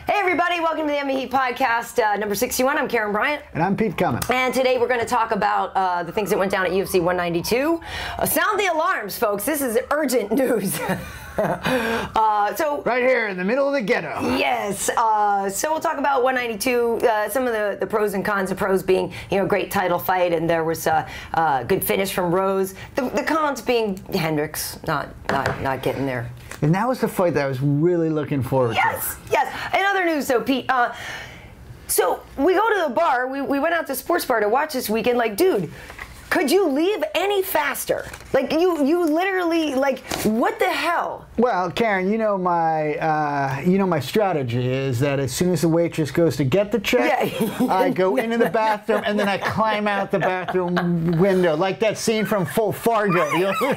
Hey everybody, welcome to the MMA podcast number 61. I'm Karyn Bryant. And I'm Pete Cummins. And today we're going to talk about the things that went down at UFC 192. Sound the alarms, folks. This is urgent news. So right here in the middle of the ghetto. Yes. So we'll talk about 192. Some of the pros and cons. The pros being, great title fight, and there was a good finish from Rose. The cons being Hendricks not getting there. And that was the fight that I was really looking forward to. Yes. In other news, though, Pete. So we go to the bar. We went out to sports bar to watch this weekend. Like, dude, could you leave any faster? Like, you literally, like, what the hell? Well, Karyn, my strategy is that as soon as the waitress goes to get the check, I go into the bathroom and then I climb out the bathroom window, like that scene from Full Fargo.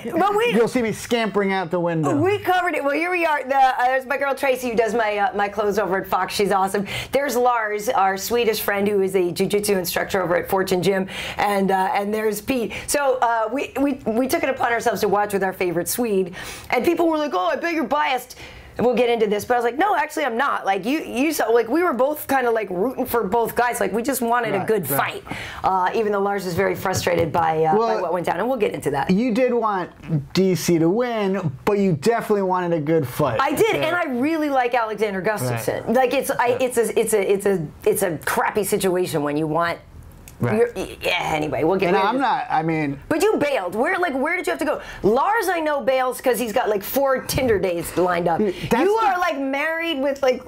You'll see me scampering out the window. We covered it. Well, here we are. There's my girl Tracy, who does my clothes over at Fox. She's awesome. There's Lars, our Swedish friend, who is a jiu-jitsu instructor over at Fortune Gym, and there's Pete. So we took it upon ourselves to watch with our favorite Swede, and people were like, "Oh, I bet you're biased." And we'll get into this, but I was like, "No, actually, I'm not." Like you saw, like we were both kind of like rooting for both guys. Like we just wanted a good fight, even though Lars is very frustrated by what went down, and we'll get into that. You did want DC to win, but you definitely wanted a good fight. I did, and I really like Alexander Gustafsson. Right. Like it's a crappy situation when you want. Right. Anyway, we'll get. And But you bailed. Where did you have to go? Lars, I know, bails because he's got like 4 Tinder days lined up. You are like married with like.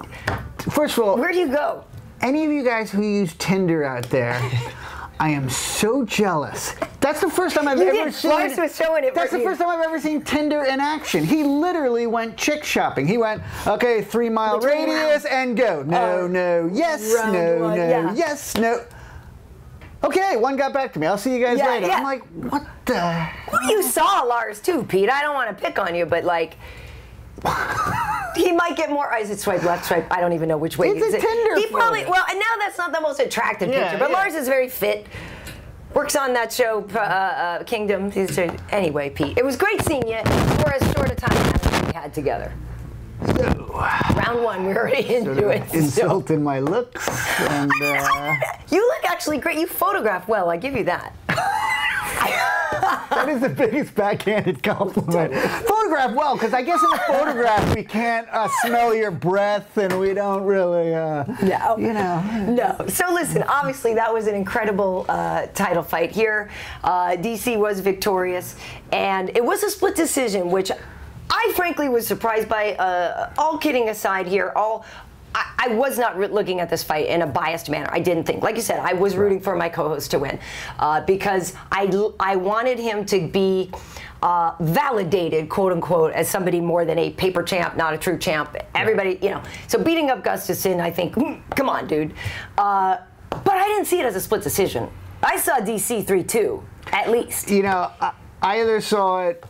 First of all, where do you go? Any of you guys who use Tinder out there, I am so jealous. That's the first time I've ever seen. Lars was showing it. That's the first time I've ever seen Tinder in action. He literally went chick shopping. He went, okay, 3-mile radius and go. No, yes, no, yes, no. Okay, one got back to me. I'll see you guys later. I'm like, what the? Well, you saw Lars too, Pete. I don't want to pick on you, but like, he might get more. Is it swipe left, swipe? I don't even know which way. It's a Tinder. He probably. Well, and now that's not the most attractive picture, but Lars is very fit. Works on that show, Kingdom. Anyway, Pete, it was great seeing you for as short a time as we had together. So, round 1, we're already into it. Insulting my looks. And, you look actually great. You photograph well. I give you that. That is the biggest backhanded compliment. Photograph well, because I guess in the photograph we can't smell your breath, and we don't really, No. So listen, obviously that was an incredible title fight here. DC was victorious, and it was a split decision, which I frankly was surprised by. All kidding aside here, I was not looking at this fight in a biased manner. I didn't think. Like you said, I was rooting for my co-host to win because I wanted him to be validated, quote unquote, as somebody more than a paper champ, not a true champ. Everybody, So beating up Gustafsson, I think, come on, dude. But I didn't see it as a split decision. I saw DC 3-2, at least. I either saw it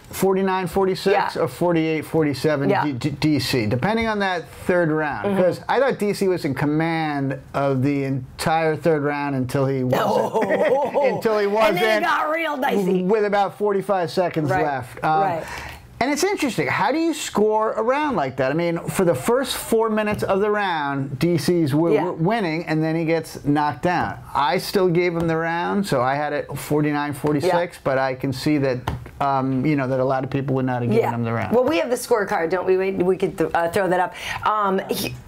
49-46 or 48-47 DC, depending on that third round. Because I thought DC was in command of the entire third round until he wasn't. Until he wasn't. And then it got real dicey. With about 45 seconds left. And it's interesting. How do you score a round like that? I mean, for the first 4 minutes of the round, DC's winning, and then he gets knocked down. I still gave him the round, so I had it 49-46, but I can see that that a lot of people would not have given him the round. Well, we have the scorecard, don't we? We could throw that up.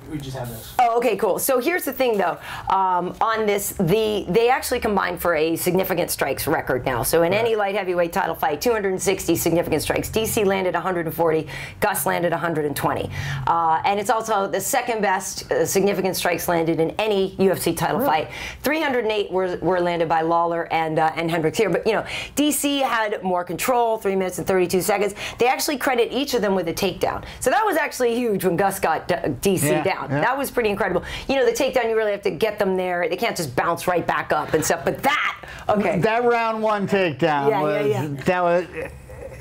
We just have this. Oh, okay, cool. So here's the thing, though. On this, they actually combined for a significant strikes record now. So in any light heavyweight title fight, 260 significant strikes. DC landed 140. Gus landed 120. And it's also the second best significant strikes landed in any UFC title fight. 308 were landed by Lawler and Hendricks here. But DC had more control. 3 minutes and 32 seconds. They actually credit each of them with a takedown. So that was actually huge when Gus got DC down. That was pretty incredible. The takedown, you really have to get them there. They can't just bounce right back up and stuff. But that round 1 takedown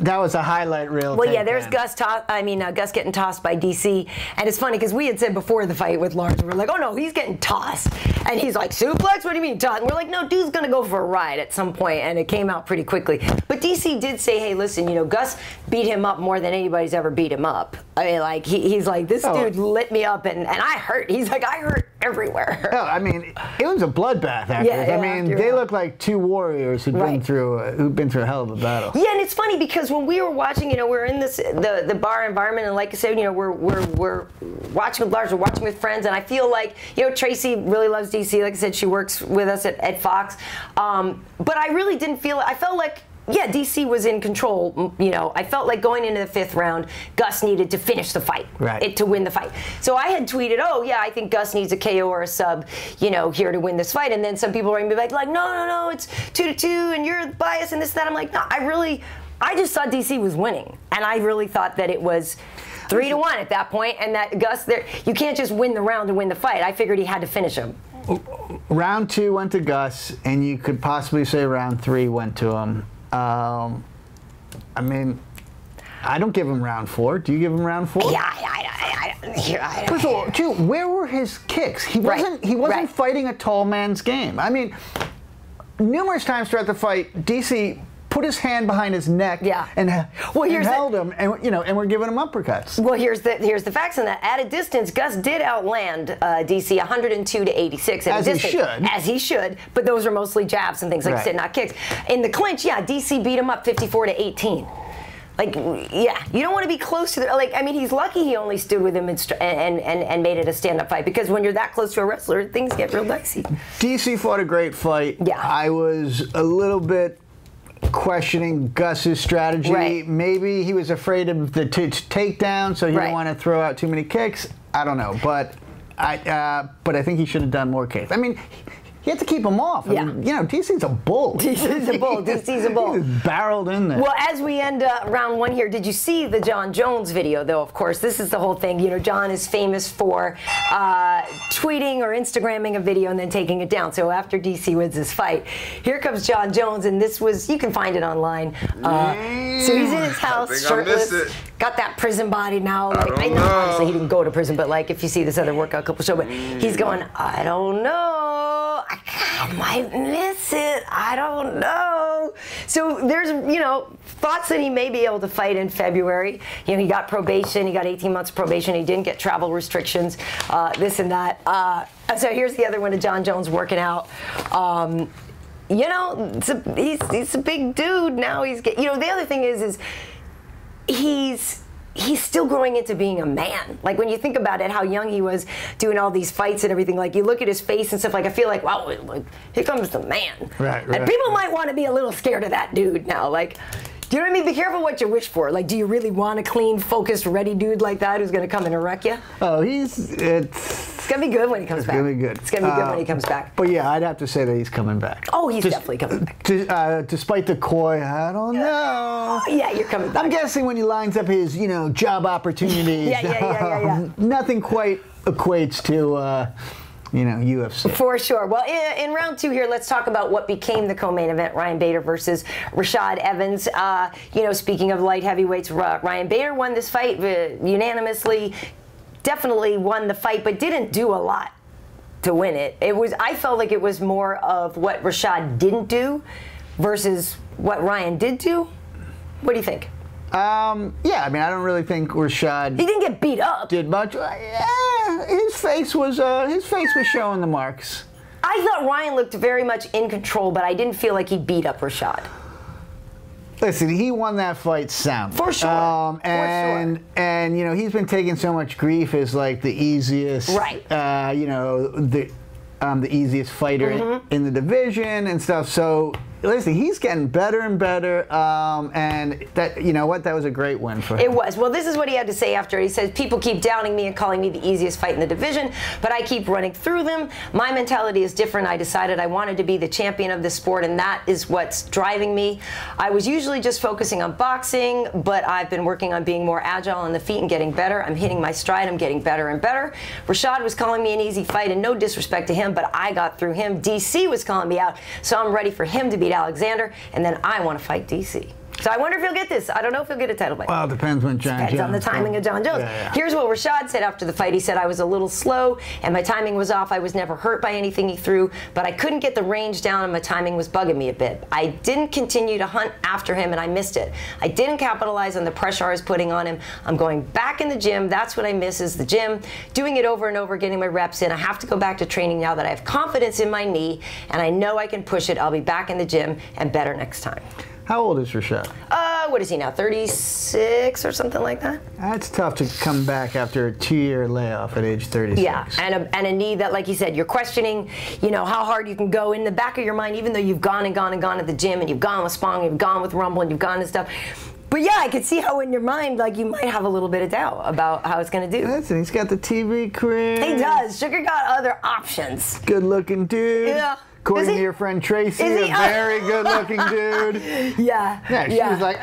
that was a highlight reel. Well, there's Gus getting tossed by DC, and it's funny because we had said before the fight with Lars, we were like, oh no, he's getting tossed, and he's like, suplex? What do you mean tossed? And we're like, no, dude's gonna go for a ride at some point, and it came out pretty quickly. But DC did say, hey, listen, Gus beat him up more than anybody's ever beat him up. I mean, like, he's like, this dude lit me up, and I hurt. He's like, I hurt everywhere. Oh, I mean, it was a bloodbath after. Yeah, I mean, they look like two warriors who've been through a hell of a battle. Yeah, and it's funny because when we were watching, we're in the bar environment, and like I said, we're watching with Lars, we're watching with friends, and I feel like, Tracy really loves DC. Like I said, she works with us at Fox, but I really didn't feel. I felt like, yeah, DC was in control. I felt like going into the 5th round, Gus needed to finish the fight, to win the fight. So I had tweeted, oh yeah, I think Gus needs a KO or a sub, here to win this fight. And then some people were going to be like, no, it's 2-2, and you're biased and this, that. I'm like, no, I just thought DC was winning, and I really thought that it was 3-1 at that point, and that Gus, you can't just win the round to win the fight. I figured he had to finish him. Round 2 went to Gus, and you could possibly say round 3 went to him. I mean, I don't give him round 4. Do you give him round 4? Yeah, First of all, too, where were his kicks? He wasn't fighting a tall man's game. I mean, numerous times throughout the fight, DC put his hand behind his neck and held him, and and we're giving him uppercuts. Well, here's the facts on that. At a distance, Gus did outland DC 102-86 at a distance. As he should, but those are mostly jabs and things like that, not kicks. In the clinch, DC beat him up 54-18. Like, yeah, you don't want to be close to I mean, he's lucky he only stood with him and made it a stand-up fight, because when you're that close to a wrestler, things get real dicey. DC fought a great fight. Yeah. I was a little bit questioning Gus's strategy. Maybe he was afraid of the takedown, so he didn't want to throw out too many kicks. I don't know, but I think he should have done more kicks. I mean, he had to keep him off. I mean, DC's a bull. DC's a bull. DC's a bull. He was barreled in there. Well, as we end round 1 here, did you see the John Jones video, though? Of course, this is the whole thing. John is famous for tweeting or Instagramming a video and then taking it down. So after DC wins this fight, here comes John Jones, and this was, you can find it online. So he's in his house, shirtless, got that prison body now. Like, I know, obviously he didn't go to prison, but like if you see this other workout couple show, but he's going, I don't know. I might miss it. I don't know. So there's, thoughts that he may be able to fight in February. He got probation. He got 18 months of probation. He didn't get travel restrictions, this and that. So here's the other one of John Jones working out. He's a big dude now. The other thing is he's still growing into being a man. Like, when you think about it, how young he was doing all these fights and everything, like, you look at his face and stuff, like, I feel like, wow, like, here comes the man. Right. And people might want to be a little scared of that dude now. Like, do you know what I mean? Be careful what you wish for. Like, do you really want a clean, focused, ready dude like that who's going to come in and wreck you? Oh, it's going to be good when he comes back. It's going to be good. It's going to be good when he comes back. But yeah, I'd have to say that he's coming back. Oh, he's definitely coming back. Despite the coy, I don't know. Yeah, you're coming back. I'm guessing when he lines up his, job opportunities, nothing quite equates to, UFC. For sure. Well, in round 2 here, let's talk about what became the co-main event, Ryan Bader versus Rashad Evans. Speaking of light heavyweights, Ryan Bader won this fight unanimously, definitely won the fight, but didn't do a lot to win it. I felt like it was more of what Rashad didn't do versus what Ryan did do. What do you think? Yeah, I mean, I don't really think Rashad. He didn't get beat up. Did much. Yeah, his face was showing the marks. I thought Ryan looked very much in control, but I didn't feel like he beat up Rashad. Listen, he won that fight sound. For sure. And he's been taking so much grief as like the easiest, the easiest fighter in the division and stuff. So listen, he's getting better and better, and that, you know what, that was a great win for him. It was. Well, this is what he had to say after. He says, people keep doubting me and calling me the easiest fight in the division, but I keep running through them. My mentality is different. I decided I wanted to be the champion of this sport, and that is what's driving me. I was usually just focusing on boxing, but I've been working on being more agile on the feet and getting better. I'm hitting my stride. I'm getting better and better. Rashad was calling me an easy fight, and no disrespect to him, but I got through him. DC was calling me out, so I'm ready for him to beat Alexander, and then I want to fight DC. So I wonder if he'll get this. I don't know if he'll get a title fight. Well, it depends when John Depends on the timing of John Jones. Here's what Rashad said after the fight. He said, I was a little slow and my timing was off. I was never hurt by anything he threw, but I couldn't get the range down and my timing was bugging me a bit. I didn't continue to hunt after him and I missed it. I didn't capitalize on the pressure I was putting on him. I'm going back in the gym. That's what I miss is the gym. Doing it over and over, getting my reps in. I have to go back to training now that I have confidence in my knee and I know I can push it. I'll be back in the gym and better next time. How old is Rashad? What is he now, 36 or something like that? That's tough to come back after a 2-year layoff at age 36. Yeah, and a knee that, like you said, you're questioning, you know, how hard you can go in the back of your mind, even though you've gone and gone and gone at the gym, and you've gone with Spong, you've gone with Rumble, and you've gone and stuff. But yeah, I could see how in your mind, like, you might have a little bit of doubt about how it's going to do. Listen, he's got the TV career. He does. Sugar got other options. Good-looking dude. Yeah. According to your friend Tracy, a very good-looking dude. Yeah. Yeah, she was like,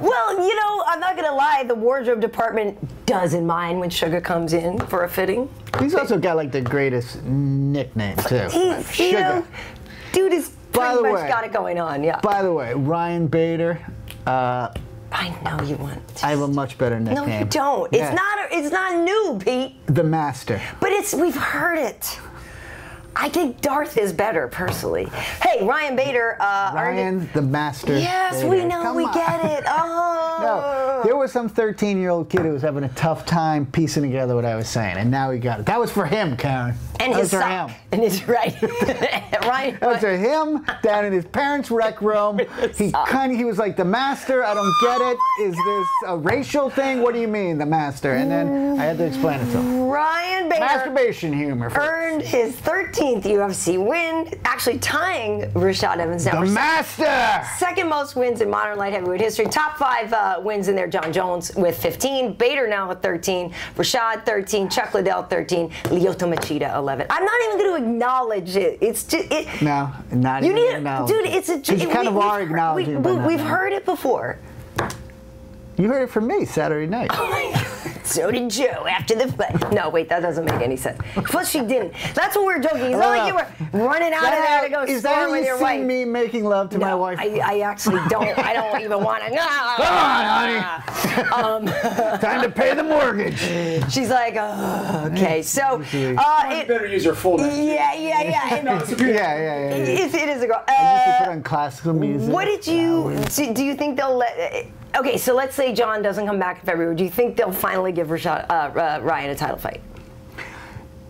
Well, you know, I'm not going to lie. The wardrobe department doesn't mind when Sugar comes in for a fitting. He's also got, like, the greatest nickname, too. Sugar. You know, dude is pretty much got it going on, yeah. By the way, Ryan Bader. I know you want. I have a much better nickname. No, you don't. Yeah. It's not new, Pete. The Master. But we've heard it. I think Darth is better, personally. Hey, Ryan Bader. Ryan the Master. Yes, Bader. we know. Come we on. get it. Oh. No, there was some 13-year-old kid who was having a tough time piecing together what I was saying, and now he got it. That was for him, Karyn. And his sock. And his right. Ryan. That was for him down in his parents' rec room. He was like, the Master. I don't get it. Is this a racial thing? What do you mean, the Master? And then I had to explain it to him. Ryan Bader. Masturbation humor. Earned his 13th UFC win, actually tying Rashad Evans now. The Master! Second most wins in modern light heavyweight history. Top 5 wins in there. John Jones with 15. Bader now with 13. Rashad 13. Chuck Liddell 13. Lyoto Machida 11. I'm not even going to acknowledge it. It's just No, not even acknowledge. Dude, it's a. You kind of are acknowledging. We've heard it before. You heard it from me Saturday night. Oh my God. So did Joe after the fight. No, wait, that doesn't make any sense. Plus, she didn't. That's what we were joking. It's not like you were running out of there to go storm with your wife. Is that me making love to my wife? I actually don't. I don't even want to. Come on, honey. Time to pay the mortgage. She's like, oh, okay. So, better use her full name. Yeah. Yeah. It is a girl. I used to put on classical music. What did you? Do you think they'll let? Okay, so let's say John doesn't come back in February. Do you think they'll finally give Ryan a title fight?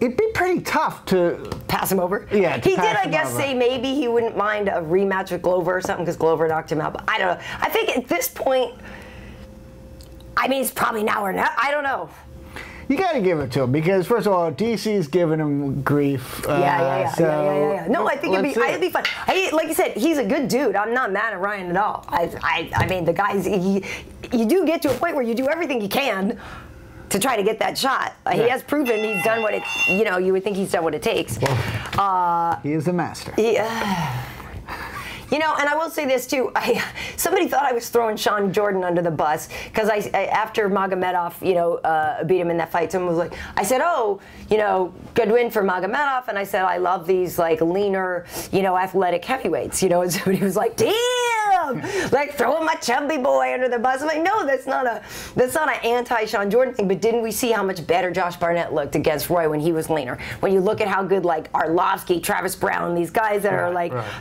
It'd be pretty tough to pass him over. Yeah, he did, I guess, say maybe he wouldn't mind a rematch with Glover or something because Glover knocked him out. But I don't know. I think at this point, I mean, it's probably now or not. I don't know. You got to give it to him because, first of all, DC's giving him grief. Yeah. No, I think it'd be fun. Like you said, he's a good dude. I'm not mad at Ryan at all. I mean, the guys, you do get to a point where you do everything you can to try to get that shot. He has proven he's done what you would think he's done what it takes. Well, he is a master. Yeah. You know, and I will say this too. Somebody thought I was throwing Sean Jordan under the bus because after Magomedov, beat him in that fight. Someone was like, I said, oh, good win for Magomedov, and I said I love these like leaner, athletic heavyweights. And somebody was like, damn, like throwing my chubby boy under the bus. I'm like, no, that's not an anti-Sean Jordan thing. But didn't we see how much better Josh Barnett looked against Roy when he was leaner? When you look at how good like Arlovsky, Travis Brown, these guys that are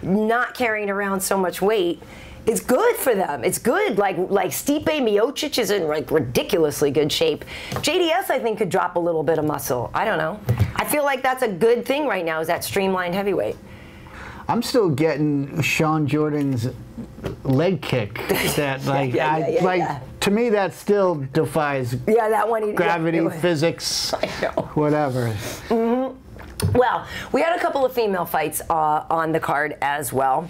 not carrying around so much weight, it's good for them. It's good. Like Stipe Miocic is in like ridiculously good shape. JDS I think could drop a little bit of muscle. I don't know. I feel like that's a good thing right now is that streamlined heavyweight. I'm still getting Sean Jordan's leg kick. That to me that still defies that one gravity, physics, whatever. Mm-hmm. Well, we had a couple of female fights on the card as well.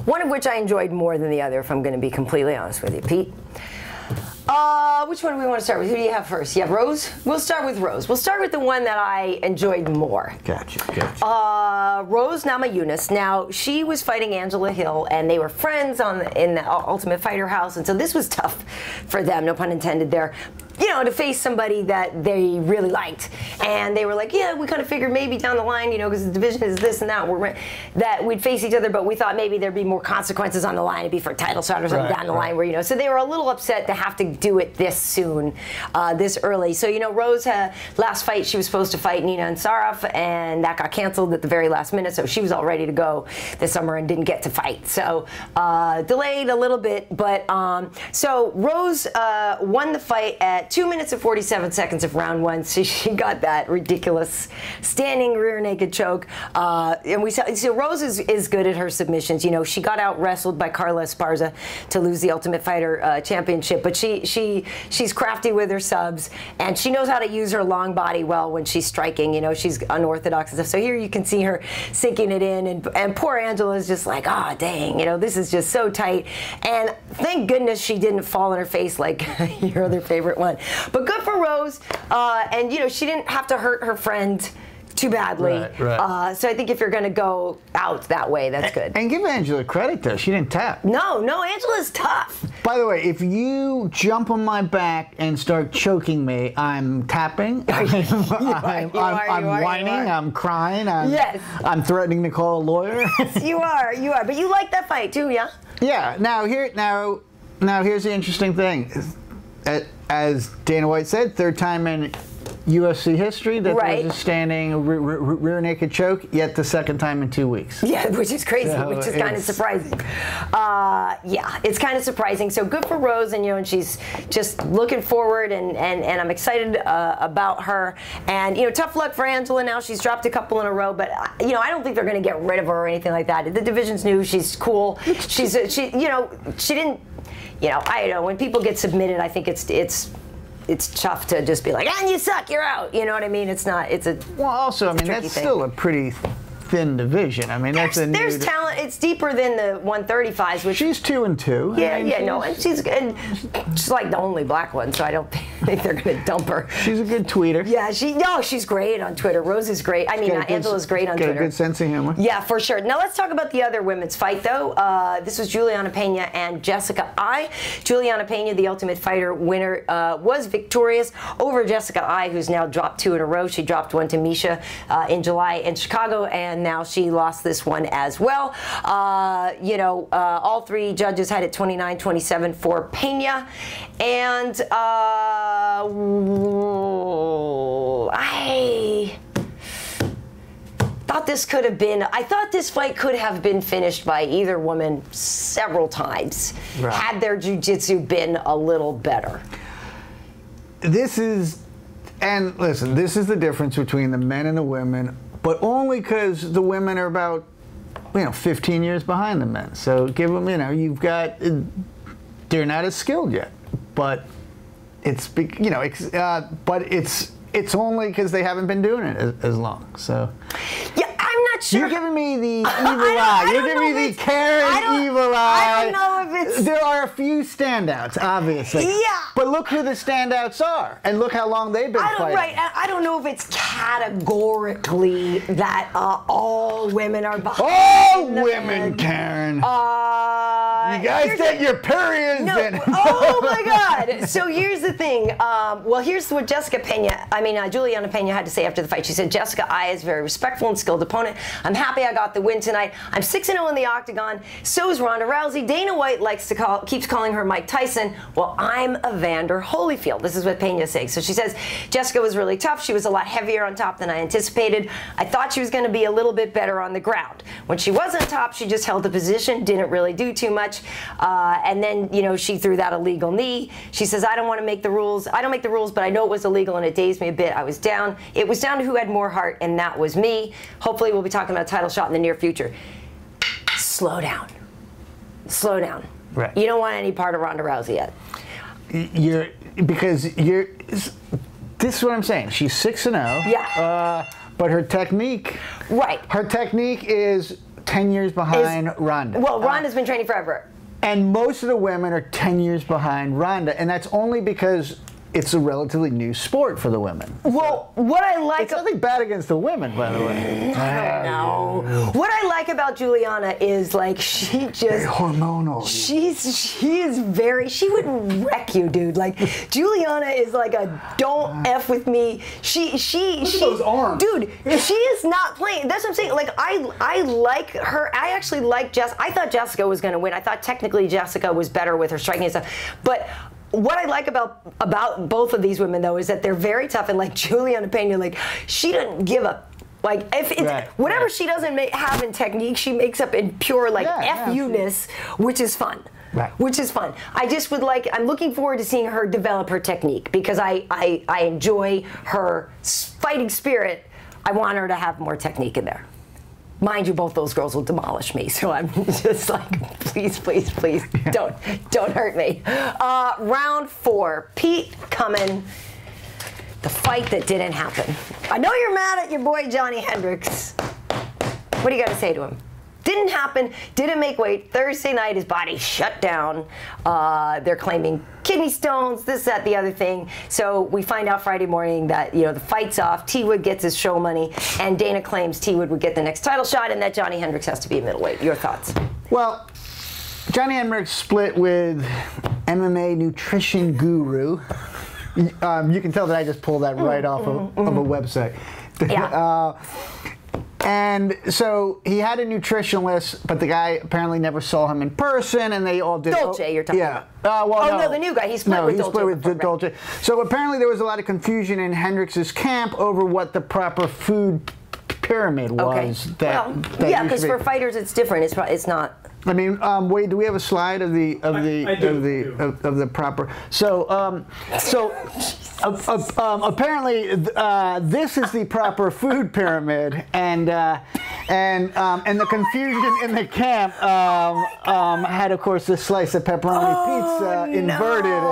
One of which I enjoyed more than the other, if I'm going to be completely honest with you, Pete. Which one do we want to start with? Who do you have first? You have Rose? We'll start with Rose. We'll start with the one that I enjoyed more. Gotcha. Rose Namajunas. Now, she was fighting Angela Hill, and they were friends in the Ultimate Fighter house, and so this was tough for them, no pun intended there. You know, to face somebody that they really liked. And they were like, yeah, we kind of figured maybe down the line, you know, because the division is this and that, that we'd face each other, but we thought maybe there'd be more consequences on the line. It'd be for a title shot or something down the line where, you know, so they were a little upset to have to do it this soon, this early. So, you know, Rose had last fight, she was supposed to fight Nina Ansaroff, and that got canceled at the very last minute, so she was all ready to go this summer and didn't get to fight. So, delayed a little bit, but, so Rose won the fight at 2 minutes and 47 seconds of round one. So she got that ridiculous standing rear naked choke. And we saw, so Rose is good at her submissions. You know, she got out wrestled by Carla Esparza to lose the Ultimate Fighter championship. But she's crafty with her subs, and she knows how to use her long body well when she's striking. You know, she's unorthodox and stuff. So here you can see her sinking it in, and poor Angela's just like, ah, oh, dang, you know, this is just so tight. And thank goodness she didn't fall on her face like your other favorite one. But good for Rose, and you know, she didn't have to hurt her friend too badly. So I think if you're going to go out that way, that's good. And give Angela credit, though. She didn't tap. No, Angela's tough. By the way, if you jump on my back and start choking me, I'm tapping. I'm whining. I'm crying. I'm threatening to call a lawyer. You are. But you like that fight too, yeah? Yeah. Now here's the interesting thing. As Dana White said, third time in UFC history that there was a standing rear naked choke, yet the second time in 2 weeks. Yeah, which is crazy, which is kind of surprising. Yeah, it's kind of surprising. So good for Rose, and you know, and she's just looking forward, and I'm excited about her. And you know, tough luck for Angela now. She's dropped a couple in a row, but you know, I don't think they're going to get rid of her or anything like that. The division's new. She's cool. She didn't. You know, I don't know, when people get submitted, I think it's tough to just be like, ah, you suck, you're out. You know what I mean? It's not. Well, also, I mean, that's still a pretty thin division. I mean, there's talent. It's deeper than the 135s. Which she's 2-2. Yeah, and she's like the only black one, so I don't think they're going to dump her. She's a good tweeter. Yeah, she's great on Twitter. Rose is great. I mean, Angela's great on Twitter. Got a good sense of humor. Yeah, for sure. Now let's talk about the other women's fight, though. This was Juliana Pena and Jessica Ai. Juliana Pena, the Ultimate Fighter winner, was victorious over Jessica Ai, who's now dropped 2 in a row. She dropped one to Misha in July in Chicago, and now she lost this one as well. You know, all 3 judges had it 29-27 for Pena, and I thought this could have been. I thought this fight could have been finished by either woman several times had their jiu-jitsu been a little better. And listen, this is the difference between the men and the women. But only because the women are about, 15 years behind the men. So give them, they're not as skilled yet. But it's, but it's only because they haven't been doing it as long. So. Yeah, I'm not sure. You're giving me the evil eye. You're giving me the Karyn evil eye. I don't know if it's. There are a few standouts, obviously. Yeah. But look who the standouts are, and look how long they've been fighting. Right. I don't know if it's categorically that all women are behind. All women, Karyn. You guys take your periods. No. Oh my God. So here's the thing. Well, here's what Juliana Pena had to say after the fight. She said, Jessica Ai is a very respectful and skilled opponent. I'm happy I got the win tonight. I'm 6-0 in the octagon. So is Ronda Rousey. Dana White keeps calling her Mike Tyson. Well, I'm Evander Holyfield. This is what Pena saying. So she says, Jessica was really tough. She was a lot heavier on top than I anticipated. I thought she was going to be a little bit better on the ground. When she was on top, she just held the position, didn't really do too much. And then, she threw that illegal knee. She says, I don't want to make the rules. I don't make the rules, but I know it was illegal and it dazed me a bit. I was down. It was down to who had more heart, and that was me. Hopefully we'll be talking about a title shot in the near future. Slow down. Slow down. Right. You don't want any part of Ronda Rousey yet. This is what I'm saying. She's 6-0. Yeah. But her technique. Right. Her technique is 10 years behind Ronda. Well, Ronda's been training forever. And most of the women are 10 years behind Ronda, and that's only because it's a relatively new sport for the women. Well, what I like... It's nothing bad against the women, by the way. I don't know. What I like about Juliana is, like, she just... Very hormonal. She is very... She would wreck you, dude. Like, Juliana is like a don't F with me. She Look at those arms. Dude, she is not playing. That's what I'm saying. Like, I like her. I actually like Jess. I thought Jessica was going to win. I thought technically Jessica was better with her striking and stuff. But... what I like about both of these women, though, is that they're very tough, and like Juliana Pena, like, she doesn't give up. Like, if it's whatever she doesn't have in technique, she makes up in pure like F-U-ness, which is fun. Right. Which is fun. I just would like. I'm looking forward to seeing her develop her technique because I enjoy her fighting spirit. I want her to have more technique in there. Mind you, both those girls will demolish me, so I'm just like, please, please, please, don't hurt me. Round 4, Pete Cummins, the fight that didn't happen. I know you're mad at your boy Johnny Hendricks. What do you got to say to him? Didn't happen, didn't make weight. Thursday night, his body shut down. They're claiming kidney stones, this, that, the other thing. So we find out Friday morning that, you know, the fight's off. T-Wood gets his show money, and Dana claims T-Wood would get the next title shot, and that Johnny Hendricks has to be a middleweight. Your thoughts? Well, Johnny Hendricks split with MMA nutrition guru. You can tell that I just pulled that right off of a website. Yeah. And so he had a nutritionist, but the guy apparently never saw him in person, and they all did. Dolce, you're talking about. Well, no, the new guy. He split with Dolce. No, he split with Dolce. So apparently there was a lot of confusion in Hendricks' camp over what the proper food pyramid was. Okay. Yeah, because for fighters it's different. It's not. I mean, Wade, do we have a slide of the proper? So apparently this is the proper food pyramid, and the confusion in the camp had, of course, the slice of pepperoni pizza inverted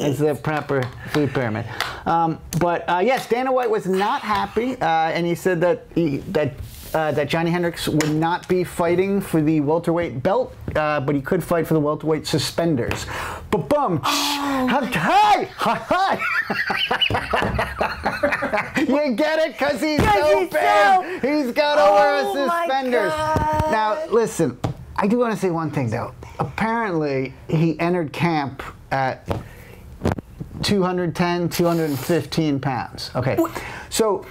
as the proper food pyramid. But yes, Dana White was not happy, and he said that Johnny Hendricks would not be fighting for the welterweight belt, but he could fight for the welterweight suspenders. But boom! Hi! You get it? Because he's so big. He's got to wear suspenders. Now, listen, I do want to say one thing, though. Apparently, he entered camp at 210, 215 pounds. Okay. So...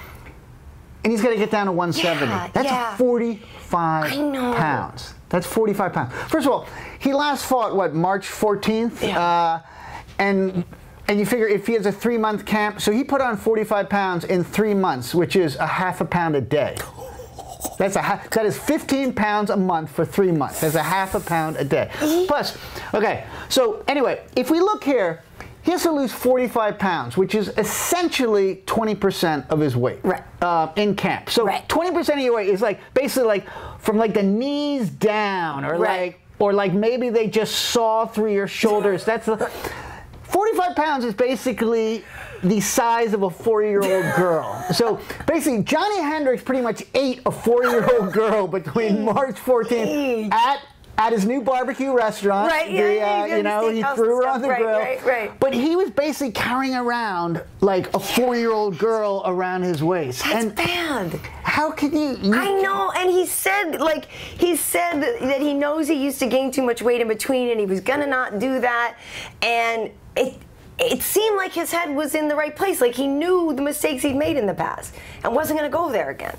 and he's got to get down to 170. That's 45 pounds. That's 45 pounds. First of all, he last fought, what, March 14th? Yeah. And you figure if he has a 3-month camp, so he put on 45 pounds in 3 months, which is a half a pound a day. That is 15 pounds a month for 3 months. That's a half a pound a day. Plus, okay, so anyway, if we look here, he has to lose 45 pounds, which is essentially 20% of his weight in camp. So 20% of your weight is like basically like from like the knees down, or like maybe they just saw through your shoulders. That's 45 pounds is basically the size of a 4-year-old girl. So basically, Johnny Hendricks pretty much ate a 4-year-old girl between March 14th at his new barbecue restaurant. Right, he threw her on the grill. Right. But he was basically carrying around like a 4-year-old girl around his waist. That's bad. How can you? I know, and he said that he knows he used to gain too much weight in between, and he was gonna not do that, and it seemed like his head was in the right place, like he knew the mistakes he'd made in the past and wasn't gonna go there again.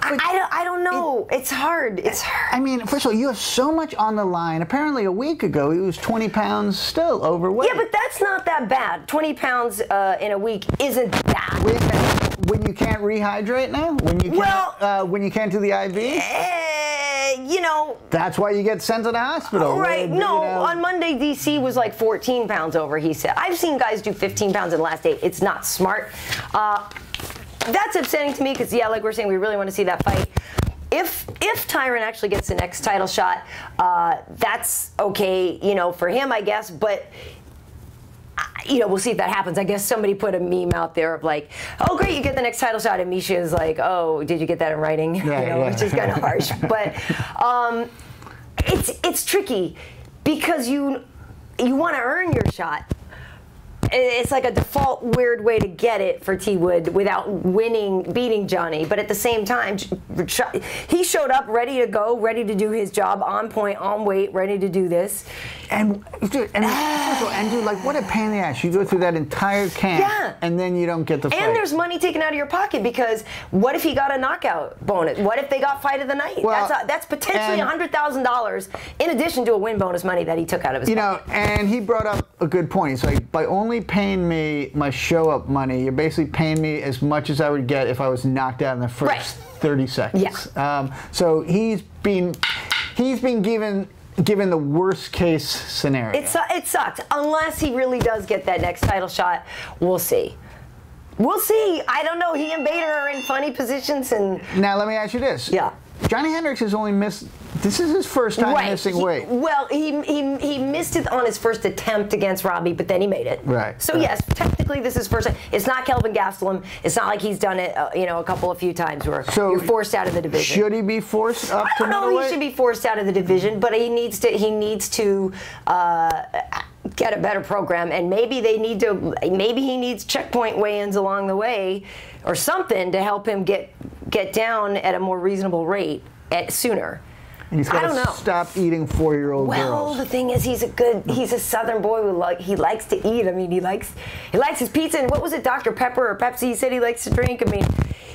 I don't know. It's hard. It's hard. I mean, first of all, you have so much on the line. Apparently, a week ago, he was 20 pounds still overweight. Yeah, but that's not that bad. 20 pounds in a week isn't that. When you can't rehydrate now? When you can't do the IV? You know. That's why you get sent to the hospital. Right. On Monday, DC was like 14 pounds over, he said. I've seen guys do 15 pounds in the last day. It's not smart. That's upsetting to me because, like we're saying, we really want to see that fight. If Tyron actually gets the next title shot, that's okay, for him, I guess. But, we'll see if that happens. I guess somebody put a meme out there of like, oh, great, you get the next title shot. And Misha's like, oh, did you get that in writing? Which is kind of harsh. But it's tricky. because you want to earn your shot. It's like a default weird way to get it for T. Wood without beating Johnny. But at the same time, he showed up ready to go, ready to do his job, on point, on weight, ready to do this. And dude, like, what a pain in the ass. You go through that entire camp, and then you don't get the fight. And there's money taken out of your pocket, because what if he got a knockout bonus? What if they got fight of the night? Well, that's potentially $100,000 in addition to a win bonus money that he took out of his pocket. And he brought up a good point. He's like, by only paying me my show-up money, you're basically paying me as much as I would get if I was knocked out in the first 30 seconds. Yeah. So he's been given the worst case scenario. It sucks. Unless he really does get that next title shot, we'll see. We'll see. I don't know. He and Bader are in funny positions. And now let me ask you this. Yeah. Johnny Hendricks has only missed. This is his first time missing weight. Well, he missed it on his first attempt against Robbie, but then he made it. Right. So yes, technically this is first time. It's not Kelvin Gastelum. It's not like he's done it, a few times where you're forced out of the division. Should he be forced up to middleweight? I don't know. He should be forced out of the division, but he needs to get a better program, and maybe he needs checkpoint weigh-ins along the way, or something to help him get down at a more reasonable rate sooner. And he's got to stop eating 4-year-old girls. Well, the thing is, he's a Southern boy he likes to eat. I mean, he likes his pizza. And what was it, Dr. Pepper or Pepsi? He said he likes to drink. I mean,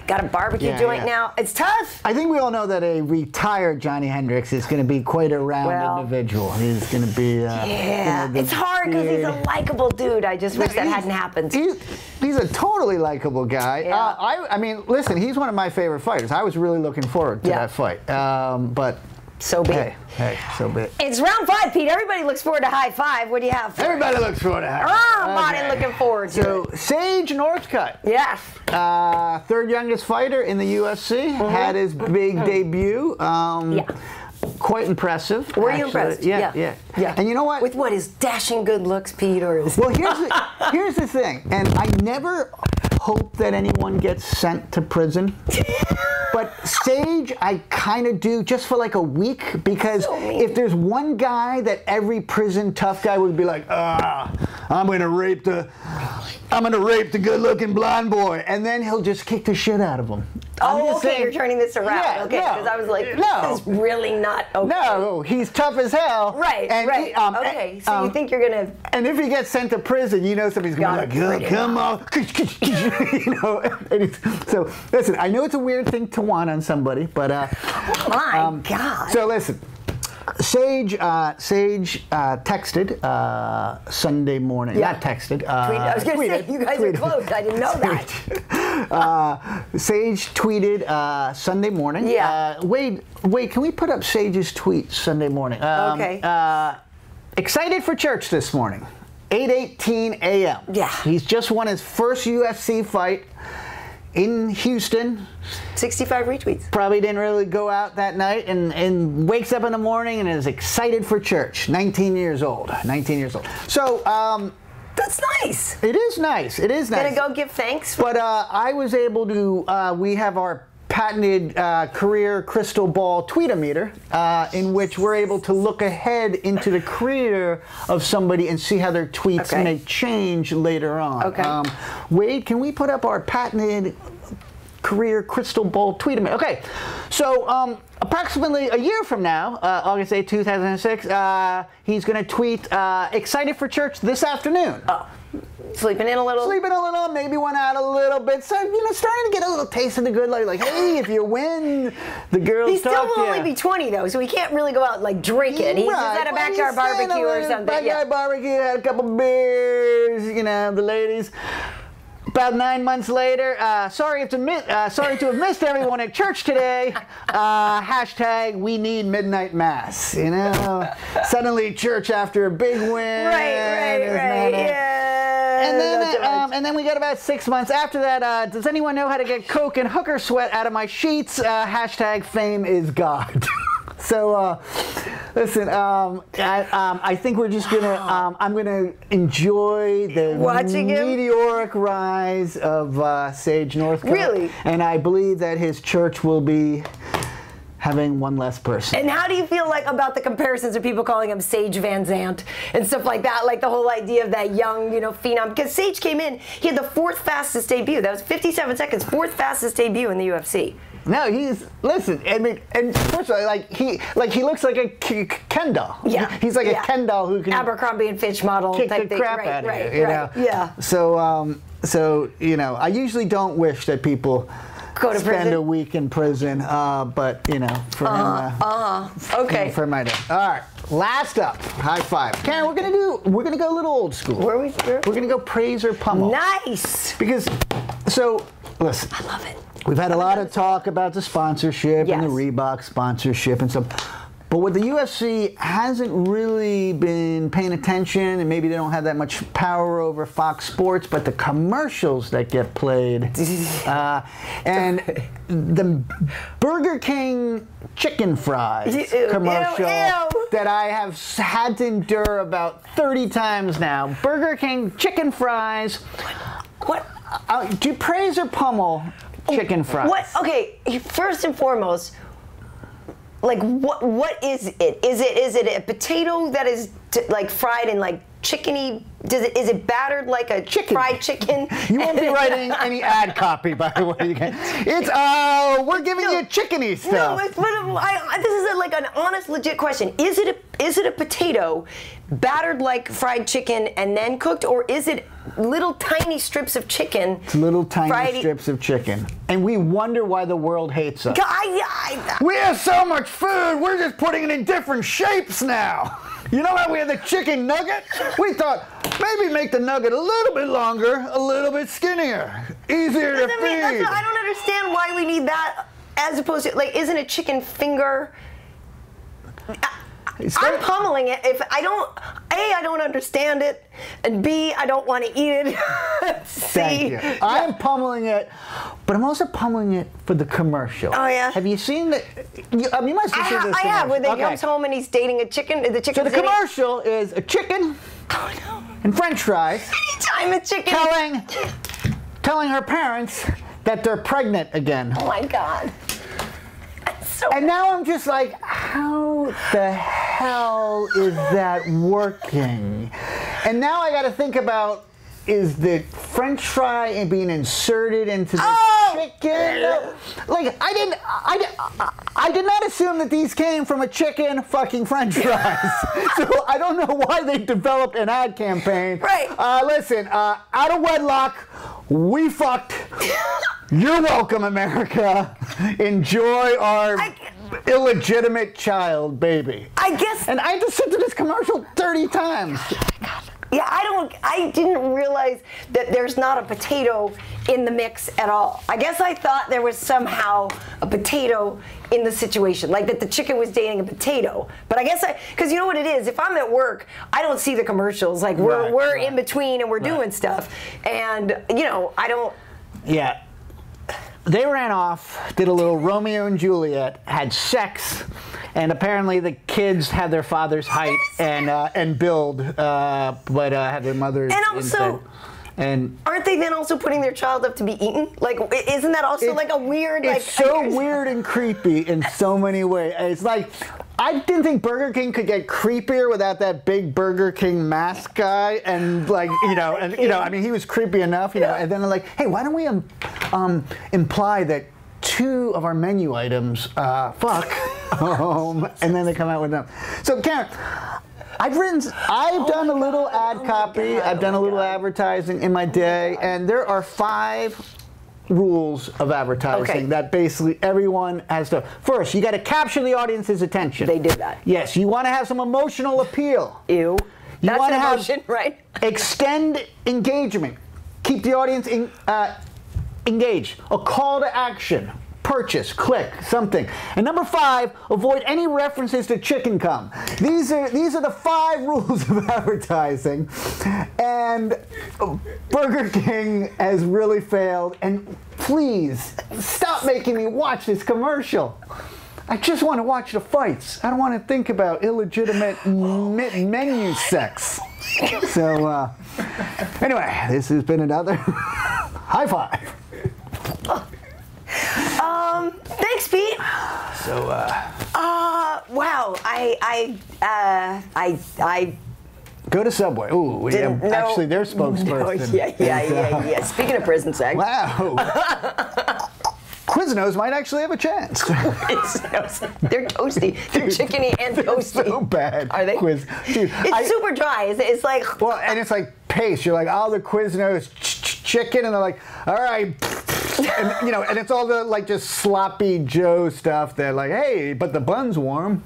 got a barbecue joint now. It's tough. I think we all know that a retired Johnny Hendricks is going to be quite a round individual. He's going to be. It's hard because he's a likable dude. I just wish that hadn't happened. He's a totally likable guy. Yeah. I mean, listen, he's one of my favorite fighters. I was really looking forward to that fight. But. So be it. Hey, so be it. It's round 5, Pete. Everybody looks forward to high five. What do you have for Everybody looks forward to high five. Martin looking forward to it. Sage Northcutt. Yes. Third youngest fighter in the UFC. Had his big debut. Quite impressive. Were you impressed? Yeah. And you know what? With what, his dashing good looks, Pete, or is... Well, here's the thing, and I never hope that anyone gets sent to prison. But Sage, I kind of do, just for like a week, because if there's one guy that every prison tough guy would be like, I'm gonna rape the good-looking blonde boy, and then he'll just kick the shit out of him. Oh, okay, you're turning this around. Yeah, okay, because I was like, this is really not okay. No, he's tough as hell. Right, right. Okay, so you think you're gonna... And if he gets sent to prison, somebody's gonna be like, come on. So, listen, I know it's a weird thing to want on somebody, but... my God. So, listen. Sage texted Sunday morning. Yeah. Not texted. I was going to say, you guys are close. I didn't know that. Sage tweeted Sunday morning. Yeah. Wade, can we put up Sage's tweet Sunday morning? Okay. Excited for church this morning. 8:18 a.m. Yeah. He's just won his first UFC fight in Houston. 65 retweets. Probably didn't really go out that night, and wakes up in the morning and is excited for church. 19 years old. So, that's nice. It is nice. Gonna go give thanks. But I was able to, we have our patented career crystal ball tweetometer, in which we're able to look ahead into the career of somebody and see how their tweets may change later on. Okay. Wade, can we put up our patented career crystal ball tweetometer? Okay, so approximately a year from now, August 8, 2006, he's going to tweet, excited for church this afternoon. Oh. Sleeping in a little, maybe went out a little bit. So, starting to get a little taste of the good life. Like, hey, if you win, the girls he still talk to will you. only be 20, though, so he can't really go out, like, drinking. He's just at a backyard barbecue or something. Backyard barbecue, had a couple beers, the ladies. About 9 months later, sorry to have missed everyone at church today. Hashtag we need midnight mass. Suddenly church after a big win. Right. Yeah. And then we got about 6 months after that. Does anyone know how to get coke and hooker sweat out of my sheets? Hashtag fame is God. So, listen, I think we're just gonna, I'm gonna enjoy the meteoric rise of Sage Northcutt. Really? And I believe that his church will be having one less person. And how do you feel like about the comparisons of people calling him Sage Van Zandt and stuff like that? Like the whole idea of that young, phenom. Because Sage came in, he had the 4th fastest debut. That was 57 seconds, 4th fastest debut in the UFC. No, listen, I mean, and first of all, he looks like a Ken doll. Yeah. He's like a Ken doll who can Abercrombie and Fitch model kick type the thing. crap out of you, know? Yeah. So, I usually don't wish that people go to spend prison. a week in prison, but, for him, okay. For my day. All right, last up, high five. Karyn, we're gonna go a little old school. We're gonna go praise or pummel. Nice. Because, listen. I love it. We've had a lot of talk about the sponsorship and the Reebok sponsorship and stuff. But what the UFC hasn't really been paying attention, and maybe they don't have that much power over Fox Sports, but the commercials that get played. And the Burger King chicken fries commercial that I have had to endure about 30 times now. Burger King chicken fries. What? Do you praise or pummel chicken fries? What? Okay, first and foremost, like what is it? Is it a potato that is like fried in like chickeny? Is it battered like a fried chicken? You won't be writing any ad copy, by the way. It's we're giving you chickeny stuff. No, this is like an honest, legit question. Is it a potato battered like fried chicken and then cooked, or is it little tiny strips of chicken? It's little tiny strips of chicken, and we wonder why the world hates us. We have so much food. We're just putting it in different shapes now. You know how we have the chicken nugget? We thought maybe make the nugget a little bit longer, a little bit skinnier, easier to feed. I don't understand why we need that as opposed to, like, isn't a chicken finger? I'm pummeling it if I don't, A, I don't understand it, and B, I don't want to eat it. Thank you. I'm pummeling it, but I'm also pummeling it for the commercial. Oh, yeah? Have you seen the, you must have seen this. I have, where he comes home and he's dating a chicken. So the commercial is a chicken and French fries. Anytime a chicken. Telling her parents that they're pregnant again. Oh, my God. And now I'm just like, how the hell is that working? And now I got to think about, is the French fry being inserted into the chicken? Like, I did not assume that these came from a chicken fucking French fries. So I don't know why they developed an ad campaign. Right. Listen, out of wedlock, we fucked. You're welcome, America. Enjoy our illegitimate child, baby. I guess. And I had to sit through this commercial 30 times. Yeah, I didn't realize that there's not a potato in the mix at all. I guess I thought there was somehow a potato in the situation, like that the chicken was dating a potato. But I guess because you know what it is, if I'm at work, I don't see the commercials. Like we're in between and we're doing stuff. And, I don't. Yeah. They ran off, did a little Romeo and Juliet, had sex, and apparently the kids had their father's height and build, but had their mother's. And also, aren't they then also putting their child up to be eaten? Like, isn't that also like a weird? It's so weird and creepy in so many ways. It's like, I didn't think Burger King could get creepier without that big Burger King mask guy, and like, I mean, he was creepy enough, and then they're like, hey, why don't we imply that 2 of our menu items fuck, and then they come out with them. So, Karyn, I've done a little ad copy, I've done a little advertising in my day, and there are 5 rules of advertising that basically everyone has to. First, you got to capture the audience's attention. They did that. Yes, you want to have some emotional appeal. Ew. You want to have right? Extend engagement. Keep the audience engaged. A call to action. Purchase, click, something. And number 5, avoid any references to chicken cum. These are the 5 rules of advertising. And Burger King has really failed. And please, stop making me watch this commercial. I just want to watch the fights. I don't want to think about illegitimate menu sex. So, anyway, this has been another high five. Thanks Thanks, Pete. So, wow. I go to Subway. Ooh, yeah, actually, their spokesperson. Yeah. Speaking of prison sex. Wow. Quiznos might actually have a chance. They're toasty. They're chickeny and toasty. So bad. Are they? Dude, it's super dry. It's like. Well, and it's like paste. You're like, oh, the Quiznos chicken, and they're like, all right. And, and it's all the like just sloppy Joe stuff that like, hey, but the bun's warm.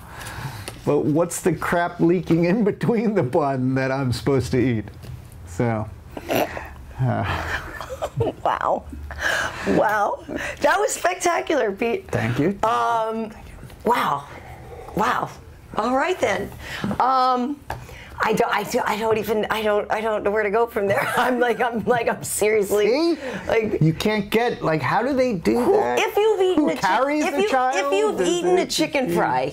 But what's the crap leaking in between the bun that I'm supposed to eat? So. Wow. That was spectacular, Pete. Thank you. Wow. All right then. I don't know where to go from there. I'm seriously. See? Like, you can't get, like, how do they do that? If you've eaten If you've eaten a chicken fry,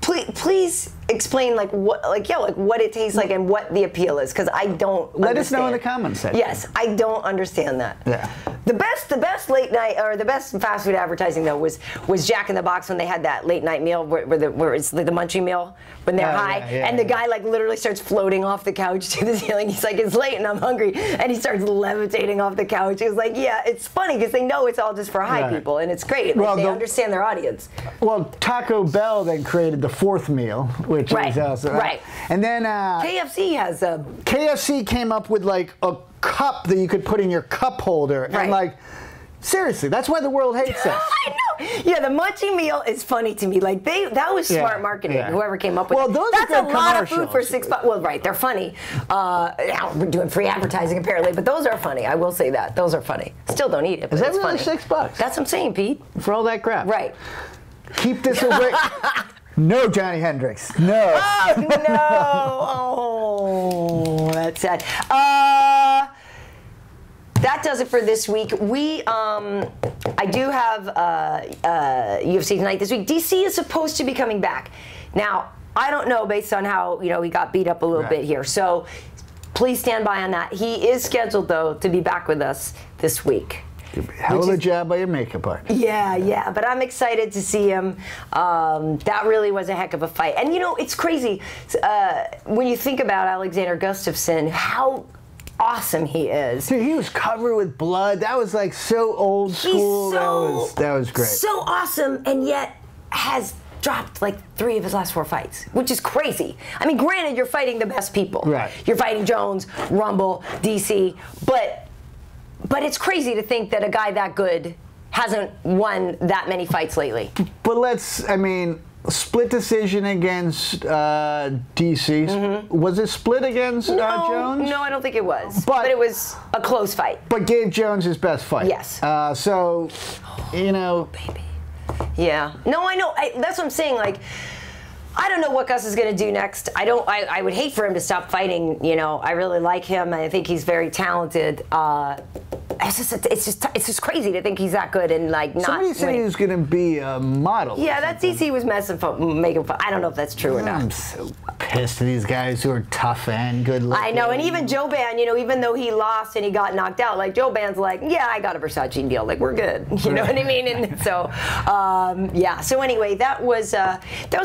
please explain what it tastes like and what the appeal is, because I don't Let us know in the comments section. Yes, I don't understand that. Yeah. The best late night, or the best fast food advertising though was Jack in the Box, when they had that late night meal where it's like the munchie meal when they're high, and the guy like literally starts floating off the couch to the ceiling. He's like, it's late and I'm hungry, and he starts levitating off the couch. He's like, yeah, it's funny because they know it's all just for high people, and it's great. Like, they understand their audience. Well, Taco Bell then created the fourth meal, which is also right. And then KFC has a. KFC came up with like a cup that you could put in your cup holder, and like. Seriously, that's why the world hates us. I know. Yeah, the munchie meal is funny to me. Like that was smart marketing. Whoever came up with it. Those that's are good a lot of commercials. food for $6. Well, right, they're funny. We're doing free advertising apparently, but those are funny. I will say that those are funny. Still don't eat it. But is that it's really funny. $6? That's what I'm saying, Pete. For all that crap. Right. Keep this away. No, Johnny Hendricks. No. Oh no. Oh, that's sad. That does it for this week. I do have UFC tonight this week. DC is supposed to be coming back. Now, I don't know based on how he got beat up a little bit here. So please stand by on that. He is scheduled though to be back with us this week. Hell of a job by your makeup artist. Yeah, but I'm excited to see him. That really was a heck of a fight. And it's crazy when you think about Alexander Gustafsson, how awesome he is. Dude, he was covered with blood. That was like so old school. That was great. So awesome, and yet has dropped like 3 of his last 4 fights, which is crazy. I mean, granted, you're fighting the best people. Right. You're fighting Jones, Rumble, DC, but it's crazy to think that a guy that good hasn't won that many fights lately. But split decision against DC. Was it split against Jones? No, I don't think it was. But it was a close fight. But gave Jones his best fight. Yes. Baby. Yeah. No, I know. That's what I'm saying. Like, I don't know what Gus is going to do next. I would hate for him to stop fighting. I really like him. I think he's very talented. It's just crazy to think he's that good and like not. Somebody said he was going to be a model. Yeah, that DC was making fun. I don't know if that's true or not. I'm so pissed at these guys who are tough and good looking. I know, and even Joe Ban, even though he lost and he got knocked out, like Joe Ban's like, yeah, I got a Versace deal, like we're good. You know what I mean? And so, yeah. So anyway, that was a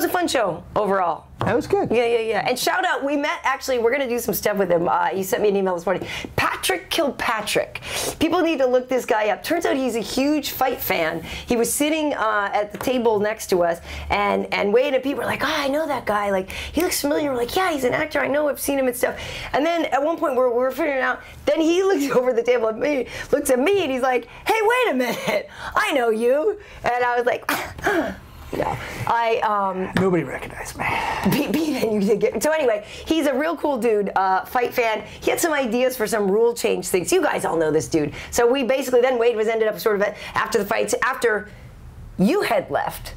fun show overall. That was good. Yeah. And shout out, we met, actually, we're going to do some stuff with him. He sent me an email this morning. Patrick Kilpatrick. People need to look this guy up. Turns out he's a huge fight fan. He was sitting at the table next to us, and Wade and people were like, oh, I know that guy. Like, he looks familiar. We're like, yeah, he's an actor. I know, I've seen him and stuff. And then at one point, we're figuring it out. Then he looks over the table at me, looks at me, and he's like, hey, wait a minute. I know you. And I was like, no, nobody recognized me. So anyway, he's a real cool dude, fight fan. He had some ideas for some rule change things. You guys all know this dude. So we basically, then Wade ended up sort of after the fights, after you had left.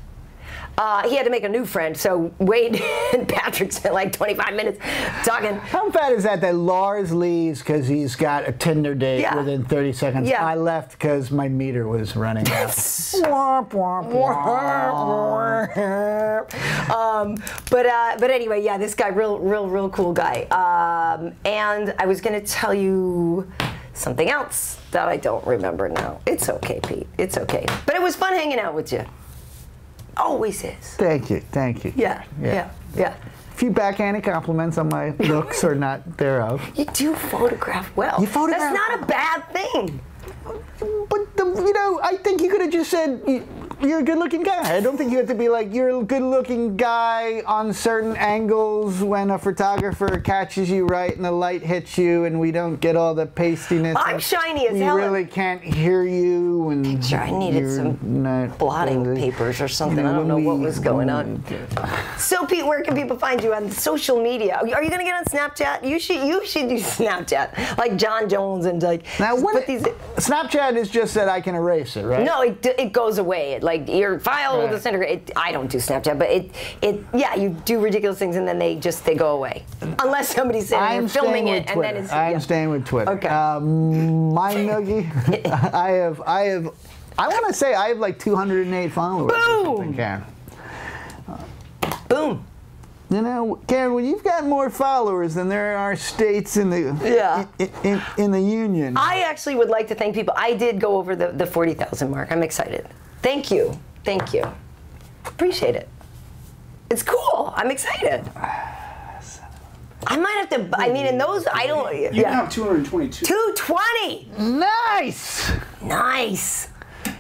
He had to make a new friend, so Wade and Patrick spent like 25 minutes talking. How bad is that Lars leaves because he's got a Tinder date within 30 seconds? Yeah. I left because my meter was running out. But anyway, yeah, this guy, real cool guy. And I was going to tell you something else that I don't remember now. It's okay, Pete. It's okay. But it was fun hanging out with you. Always is. Thank you. Thank you. Yeah. A few backhanded compliments on my looks or not thereof. You do photograph well. You photograph. That's not a bad thing. But you know, I think you could have just said you're a good-looking guy. I don't think you have to be like you're a good-looking guy on certain angles when a photographer catches you right and the light hits you and we don't get all the pastiness. I'm shiny as hell. We really can't hear you. And picture. I needed some blotting papers or something. I don't know what was going on. So Pete, where can people find you on social media? Are you going to get on Snapchat? You should do Snapchat like John Jones and like. Now Snapchat is just that I can erase it, right? No, it goes away. Like your file will disintegrate. I don't do Snapchat, but yeah, you do ridiculous things and then they go away. Unless somebody's saying you're filming it and then it's. I'm staying with Twitter. Okay. My noogie, I want to say I have like 208 followers. Boom. Karyn. Boom. You know, Karyn, when you've got more followers than there are states in the in the union. I actually would like to thank people. I did go over the 40,000 mark. I'm excited. Thank you. Thank you. Appreciate it. It's cool. I'm excited. I might have to. I mean, in those, I don't. You have 222. 220. Nice. Nice.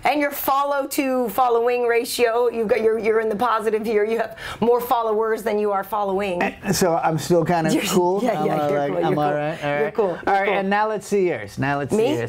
And your following ratio, you're in the positive here. You have more followers than you are following. So I'm still kind of cool. Yeah, you're cool. I'm all right. You're cool. All right, and now let's see yours. Me?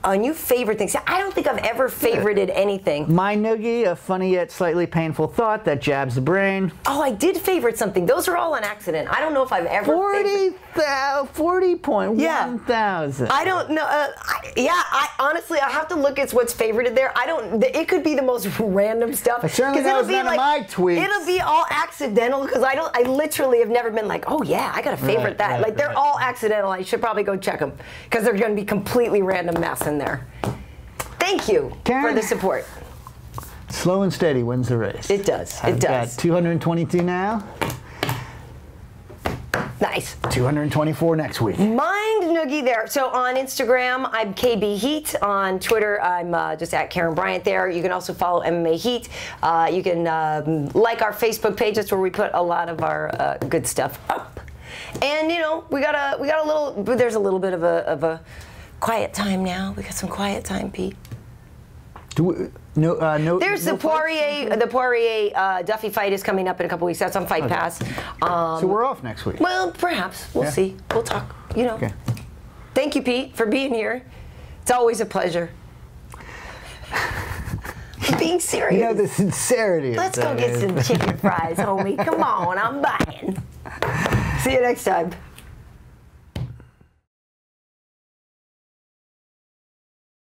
You favorite things. I don't think I've ever favorited anything. My noogie, a funny yet slightly painful thought that jabs the brain. Oh, I did favorite something. Those are all an accident. I don't know if I've ever 40.1 thousand. I don't know. I honestly, I have to look at what's favorited there. I don't. It could be the most random stuff. I certainly know it's none of my tweets. It'll be all accidental because I literally have never been like, oh yeah, I got to favorite that. Like they're all accidental. I should probably go check them because they're going to be completely random mess in there. Thank you for the support. Slow and steady wins the race. It does. I've got 222 now. Nice. 224 next week. Mind noogie there. So on Instagram, I'm KB Heat. On Twitter, I'm just at Karyn Bryant there. You can also follow MMA Heat. You can like our Facebook page. That's where we put a lot of our good stuff up. And you know, we got a little. There's a little bit of a quiet time now. We got some quiet time, Pete. There's the Poirier Duffy fight is coming up in a couple weeks. That's on Fight Pass. So we're off next week. Well, perhaps we'll see. We'll talk. You know. Okay. Thank you, Pete, for being here. It's always a pleasure. I'm being serious. You know the sincerity. Let's go get some chicken fries, homie. Come on, I'm buying. See you next time.